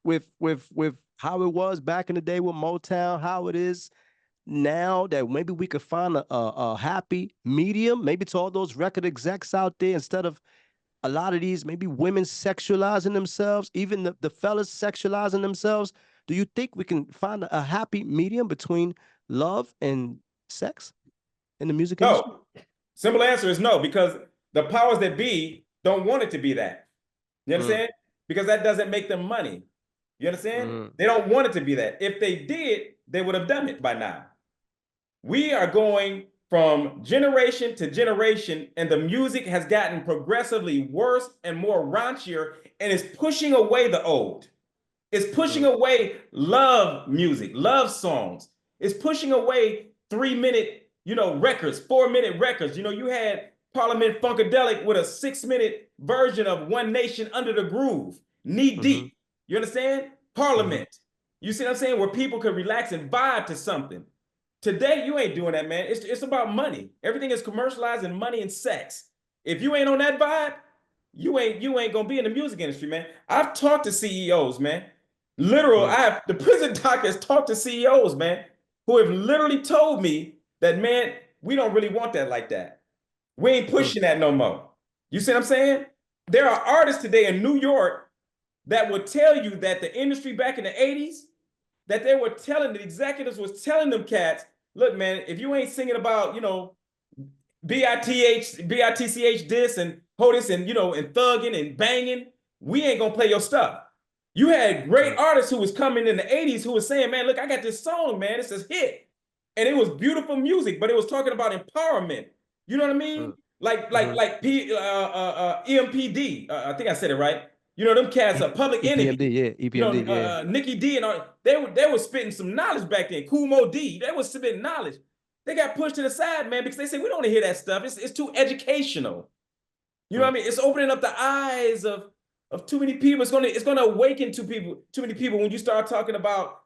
with how it was back in the day with Motown, how it is now, that maybe we could find a happy medium, maybe to all those record execs out there, instead of a lot of these maybe women sexualizing themselves, even the fellas sexualizing themselves? Do you think we can find a happy medium between love and sex in the music industry? No. Simple answer is no, because the powers that be don't want it to be that. You understand? Because that doesn't make them money. You understand? They don't want it to be that. If they did, they would have done it by now. We are going from generation to generation, and the music has gotten progressively worse and more raunchier, and it's pushing away the old. It's pushing away love music, love songs. It's pushing away 3-minute, records, 4-minute records. You had Parliament Funkadelic with a 6-minute version of One Nation Under the Groove, knee deep. You understand? Parliament. You see what I'm saying? Where people could relax and vibe to something. Today, you ain't doing that, man. It's about money. Everything is commercialized and money and sex. If you ain't on that vibe, you ain't gonna be in the music industry, man. I've talked to CEOs, man. The prison doc has talked to CEOs, man, who have literally told me that, man, we don't really want that like that. We ain't pushing that no more. You see what I'm saying? There are artists today in New York that would tell you that the industry back in the 80s, that the executives was telling them cats, look, man, if you ain't singing about, BITCH this and HOTUS and, and thugging and banging, we ain't gonna play your stuff. You had great artists who was coming in the 80s who was saying, man, look, I got this song, man, it's a hit. And it was beautiful music, but it was talking about empowerment. You know what I mean? Like EMPD, I think I said it right. Them cats are Public Enemy. EPMD, Nikki D and all, they were spitting some knowledge back then. Kumo D, they were spitting knowledge. They got pushed to the side, man, because they said we don't want to hear that stuff. It's too educational. You know what I mean? It's opening up the eyes of too many people. It's gonna awaken too many people when you start talking about,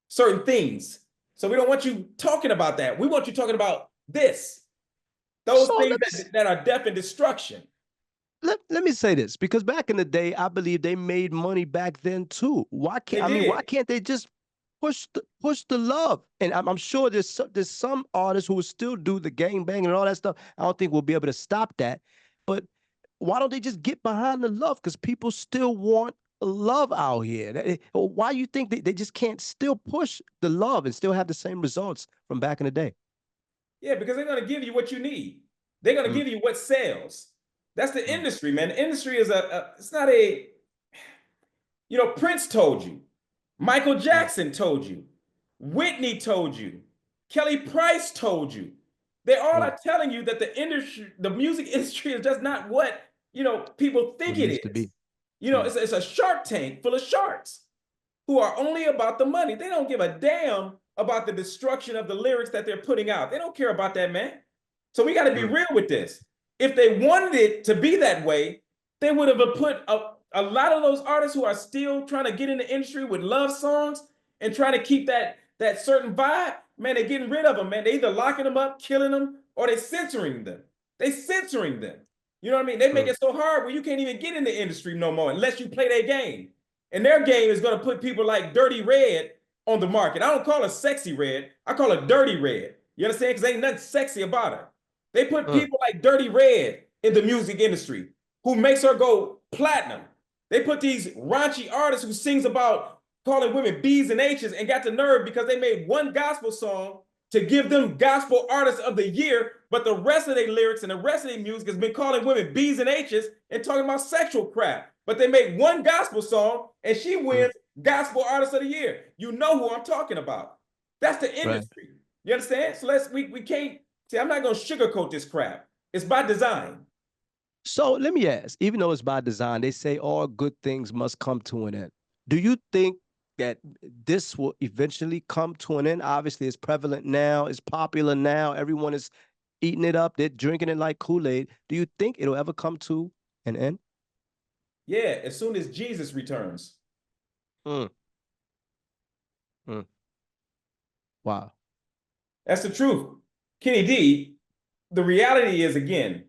certain things. So we don't want you talking about that. We want you talking about this. Those things that are death and destruction. Let me say this, because back in the day, I believe they made money back then too. Why can't they just push the love? And I'm sure there's some artists who will still do the gang bang and all that stuff. I don't think we'll be able to stop that. But why don't they just get behind the love? Because people still want love out here. Why do you think they just can't still push the love and still have the same results from back in the day? Yeah, because they're going to give you what you need. They're going to give you what sells. That's the industry, man. The industry is it's not a, Prince told you, Michael Jackson told you, Whitney told you, Kelly Price told you. They all are telling you that the music industry is just not what, people think it is. To be. It's a Shark Tank full of sharks who are only about the money. They don't give a damn about the destruction of the lyrics that they're putting out. They don't care about that, man. So we got to be real with this. If they wanted it to be that way, they would have put a lot of those artists who are still trying to get in the industry with love songs and trying to keep that certain vibe, man, they're getting rid of them, man. They either locking them up, killing them, or they're censoring them. You know what I mean? They make it so hard where you can't even get in the industry no more unless you play their game. And their game is going to put people like Dirty Red on the market. I don't call her Sexy Red. I call her Dirty Red. You understand? Because ain't nothing sexy about her. They put people like Dirty Red in the music industry who makes her go platinum. They put these raunchy artists who sings about calling women B's and H's and got the nerve because they made one gospel song to give them Gospel Artist of the Year, but the rest of their lyrics and the rest of their music has been calling women B's and H's and talking about sexual crap. But they made one gospel song and she wins Gospel Artist of the Year. You know who I'm talking about. That's the industry. Right. You understand? So we can't see, I'm not going to sugarcoat this crap. It's by design. So let me ask, even though it's by design, they say all good things must come to an end. Do you think that this will eventually come to an end? Obviously, it's prevalent now. It's popular now. Everyone is eating it up. They're drinking it like Kool-Aid. Do you think it'll ever come to an end? Yeah, as soon as Jesus returns. Wow. That's the truth. Kenny D, the reality is, again,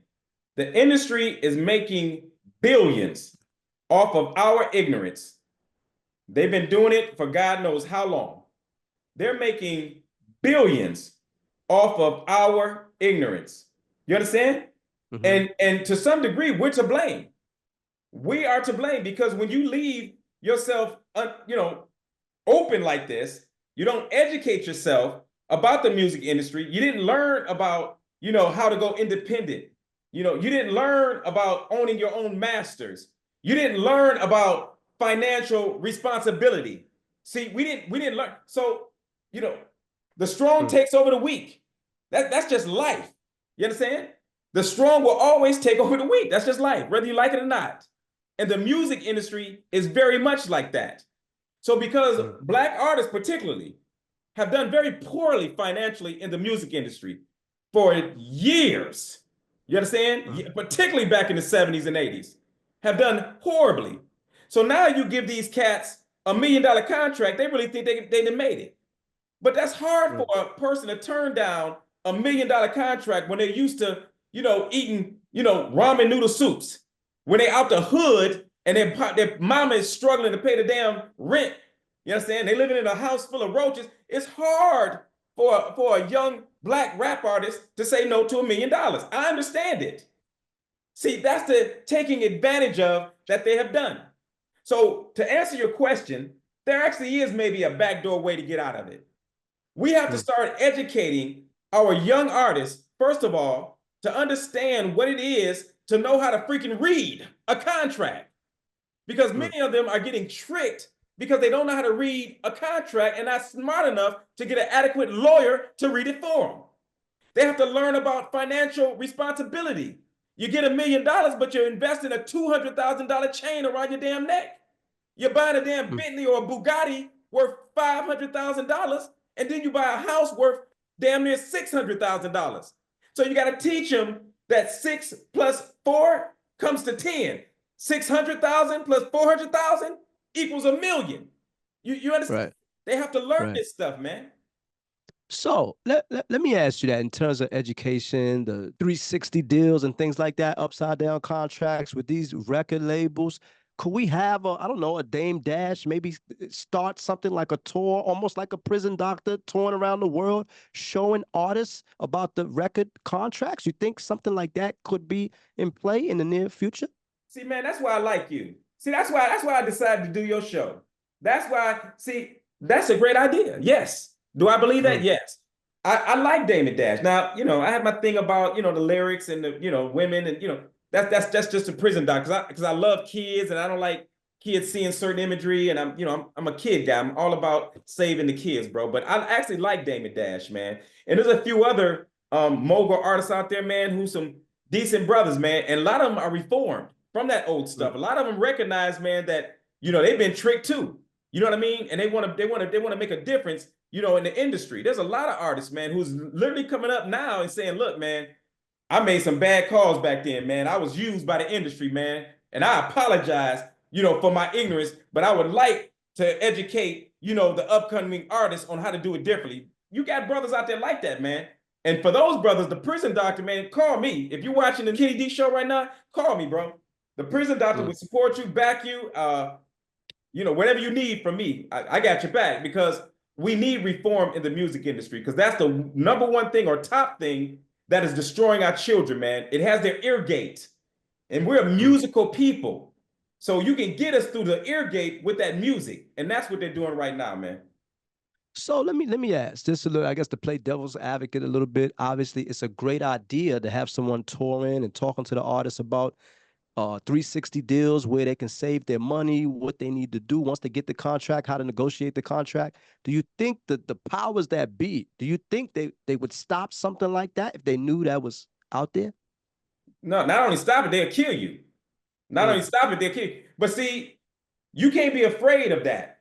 the industry is making billions off of our ignorance. They've been doing it for God knows how long. They're making billions off of our ignorance. You understand? Mm-hmm. And to some degree, we're to blame. We are to blame because when you leave yourself, open like this, you don't educate yourself about the music industry. You didn't learn about, how to go independent. You didn't learn about owning your own masters. You didn't learn about financial responsibility. See, we didn't learn. So, you know, the strong Mm. takes over the weak. That's just life. You understand? The strong will always take over the weak. That's just life, whether you like it or not. And the music industry is very much like that. So because Mm. Black artists particularly have done very poorly financially in the music industry for years, you understand? Mm. Particularly back in the 70s and 80s, have done horribly. So now you give these cats $1 million contract, they really think they done made it. But that's hard for Mm. a person to turn down $1 million contract when they're used to, eating, ramen noodle soups. When they out the hood and their mama is struggling to pay the damn rent. You understand? They living in a house full of roaches. It's hard for a young Black rap artist to say no to $1 million. I understand it. See, that's the taking advantage of that they have done. So to answer your question, there actually is maybe a backdoor way to get out of it. We have to Mm. start educating our young artists, first of all, to understand what it is to know how to freaking read a contract. Because Mm. many of them are getting tricked because they don't know how to read a contract and not smart enough to get an adequate lawyer to read it for them. They have to learn about financial responsibility. You get $1 million, but you're investing a $200,000 chain around your damn neck. You're buying a damn Mm. Bentley or a Bugatti worth $500,000, and then you buy a house worth damn near $600,000. So you got to teach them that 6 plus 4 comes to 10. 600,000 plus 400,000 equals $1 million. You understand? Right. They have to learn Right. this stuff, man. So let me ask you that in terms of education, the 360 deals and things like that, upside down contracts with these record labels. Could we have I don't know, a Dame Dash, maybe start something like a tour, almost like a prison doctor touring around the world, showing artists about the record contracts? You think something like that could be in play in the near future? See, man, that's why I like you. See, that's why I decided to do your show. That's why, see, that's a great idea. Yes. Do I believe that? Mm. Yes. I like Damon Dash. Now, I have my thing about, the lyrics and the, women and that's just a prison doc because I love kids and I don't like kids seeing certain imagery and I'm a kid guy. I'm all about saving the kids, bro. But I actually like Damon Dash, man. And there's a few other mogul artists out there, man, who's some decent brothers, man. And a lot of them are reformed from that old Mm. stuff. A lot of them recognize, man, that they've been tricked too. You know what I mean? And they want to make a difference, in the industry. There's a lot of artists, man, who's literally coming up now and saying, "Look, man, I made some bad calls back then, man. I was used by the industry, man, and I apologize, for my ignorance. But I would like to educate, the upcoming artists on how to do it differently." You got brothers out there like that, man. And for those brothers, the prison doctor, man, call me. If you're watching the Kenny D show right now, call me, bro. The prison doctor will Mm. support you, back you, whatever you need from me. I got your back because we need reform in the music industry because that's the number one thing or top thing that is destroying our children, man. It has their ear gate, and we're a Mm. musical people. So you can get us through the ear gate with that music, and that's what they're doing right now, man. So let me ask just a little, I guess, to play devil's advocate a little bit. Obviously, it's a great idea to have someone touring and talking to the artists about 360 deals where they can save their money, what they need to do once they get the contract, how to negotiate the contract. Do you think that the powers that be, do you think they would stop something like that if they knew that was out there? No, not only stop it, they'll kill you. Not only Mm. stop it, they'll kill you. But see, you can't be afraid of that.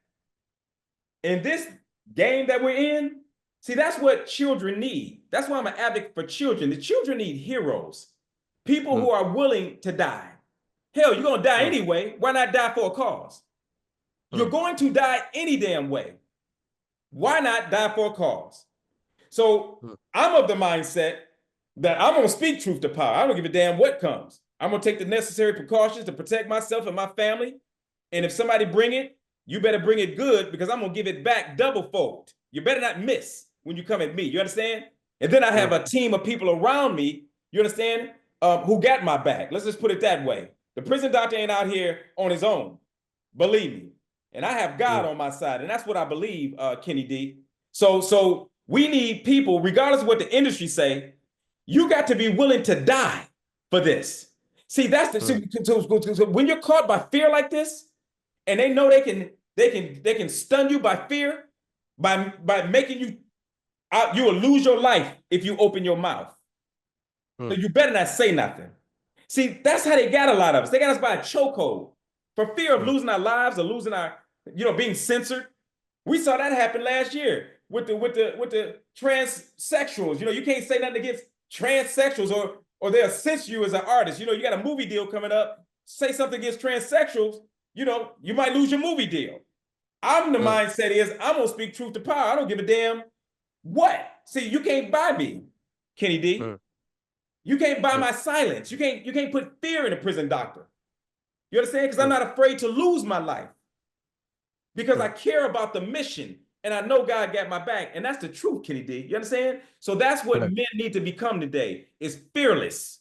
In this game that we're in, see, that's what children need. That's why I'm an advocate for children. The children need heroes, people Mm. who are willing to die. Hell, you're going to die Mm. anyway. Why not die for a cause? You're Mm. going to die any damn way. Why not die for a cause? So Mm. I'm of the mindset that I'm going to speak truth to power. I don't give a damn what comes. I'm going to take the necessary precautions to protect myself and my family. And if somebody bring it, you better bring it good because I'm gonna give it back double fold. You better not miss when you come at me. You understand? And then I have a team of people around me, you understand, who got my back. Let's just put it that way. The prison doctor ain't out here on his own, believe me. And I have God on my side, and that's what I believe, Kenny D. So we need people, regardless of what the industry say, you got to be willing to die for this. See, that's the so when you're caught by fear like this, and they know they can stun you by fear, by making you out, you will lose your life if you open your mouth. So you better not say nothing. See, that's how they got a lot of us. They got us by a chokehold for fear of losing our lives or losing our, being censored. We saw that happen last year with the transsexuals. You can't say nothing against transsexuals or they'll censor you as an artist. You got a movie deal coming up. Say something against transsexuals, you might lose your movie deal. The mindset is I'm gonna speak truth to power. I don't give a damn what. See, you can't buy me, Kenny D. You can't buy my silence. You can't put fear in a prison doctor. You understand? Because I'm not afraid to lose my life. Because I care about the mission and I know God got my back. And that's the truth, Kenny D. You understand? So that's what men need to become today, is fearless.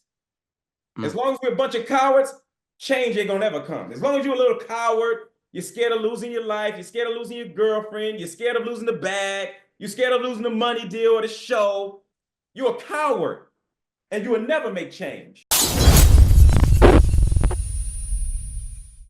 As long as we're a bunch of cowards, change ain't gonna ever come. As long as you're a little coward, you're scared of losing your life, you're scared of losing your girlfriend, you're scared of losing the bag, you're scared of losing the money deal or the show, you're a coward and you will never make change.